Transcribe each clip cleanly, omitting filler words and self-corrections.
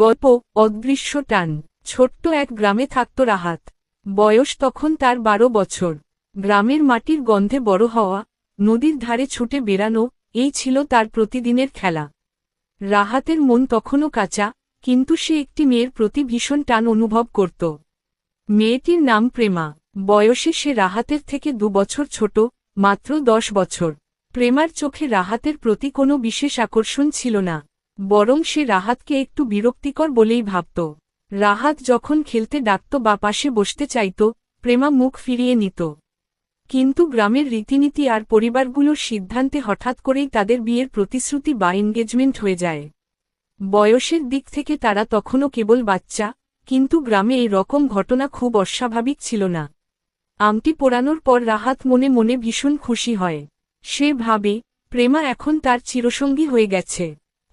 গল্প অদৃশ্য টান। ছোট্ট এক গ্রামে থাকত রাহাত। বয়স তখন তার 12 বছর। গ্রামের মাটির গন্ধে বড় হওয়া, নদীর ধারে ছুটে বেড়ানো, এই ছিল তার প্রতিদিনের খেলা। রাহাতের মন তখনও কাঁচা, কিন্তু সে একটি মেয়ের প্রতি ভীষণ টান অনুভব করত। মেয়েটির নাম প্রেমা। বয়সে সে রাহাতের থেকে 2 বছর ছোট, মাত্র 10 বছর। প্রেমার চোখে রাহাতের প্রতি কোনো বিশেষ আকর্ষণ ছিল না, বরং সে রাহাতকে একটু বিরক্তিকর বলেই ভাবত। রাহাত যখন খেলতে ডাকত বা পাশে বসতে চাইত, প্রেমা মুখ ফিরিয়ে নিত। কিন্তু গ্রামের রীতিনীতি আর পরিবারগুলোর সিদ্ধান্তে হঠাৎ করেই তাদের বিয়ের প্রতিশ্রুতি বা এনগেজমেন্ট হয়ে যায়। বয়সের দিক থেকে তারা তখনও কেবল বাচ্চা, কিন্তু গ্রামে এই রকম ঘটনা খুব অস্বাভাবিক ছিল না। আংটি পরানোর পর রাহাত মনে মনে ভীষণ খুশি হয়। সে ভাবে, প্রেমা এখন তার চিরসঙ্গী হয়ে গেছে।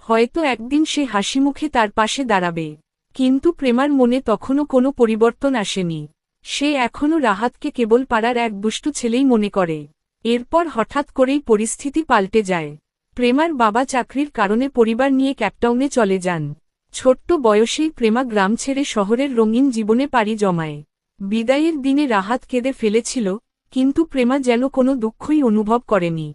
হয়তো একদিন সে হাসিমুখে তার পাশে দাঁড়াবে। কিন্তু প্রেমার মনে তখনও কোনো পরিবর্তন আসেনি। সে এখনও রাহাতকে কেবল পাড়ার এক দুষ্টু ছেলেই মনে করে। এরপর হঠাৎ করেই পরিস্থিতি পাল্টে যায়। প্রেমার বাবা চাকরির কারণে পরিবার নিয়ে ক্যাপটাউনে চলে যান। ছোট্ট বয়সেই প্রেমা গ্রাম ছেড়ে শহরের রঙিন জীবনে পাড়ি জমায়। বিদায়ের দিনে রাহাত কেঁদে ফেলেছিল, কিন্তু প্রেমা যেন কোনো দুঃখই অনুভব করেনি।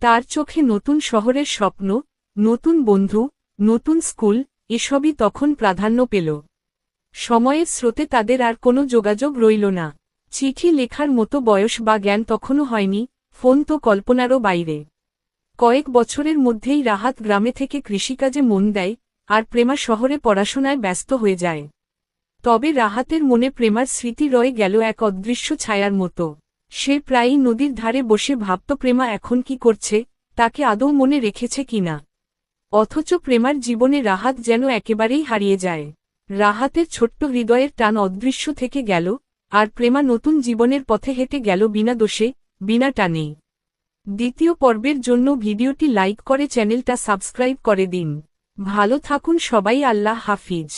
তার চোখে নতুন শহরের স্বপ্ন, নতুন বন্ধু, নতুন স্কুল, এসবই তখন প্রাধান্য পেল। সময়ের স্রোতে তাদের আর কোনো যোগাযোগ রইল না। চিঠি লেখার মতো বয়স বা জ্ঞান তখনও হয়নি, ফোন তো কল্পনারও বাইরে। কয়েক বছরের মধ্যেই রাহাত গ্রামে থেকে কৃষিকাজে মন দেয়, আর প্রেমা শহরে পড়াশোনায় ব্যস্ত হয়ে যায়। তবে রাহাতের মনে প্রেমার স্মৃতি রয়ে গেল এক অদৃশ্য ছায়ার মতো। সে প্রায়ই নদীর ধারে বসে ভাবত প্রেমা এখন কি করছে, তাকে আদৌ মনে রেখেছে কিনা। অথচ প্রেমার জীবনে রাহাত যেন একেবারেই হারিয়ে যায়। রাহাতের ছোট্ট হৃদয়ের টান অদৃশ্য থেকে গেল, আর প্রেমা নতুন জীবনের পথে হেঁটে গেল বিনা দোষে, বিনা টানেই। দ্বিতীয় পর্বের জন্য ভিডিওটি লাইক করে চ্যানেলটা সাবস্ক্রাইব করে দিন। ভালো থাকুন সবাই, আল্লাহ হাফিজ।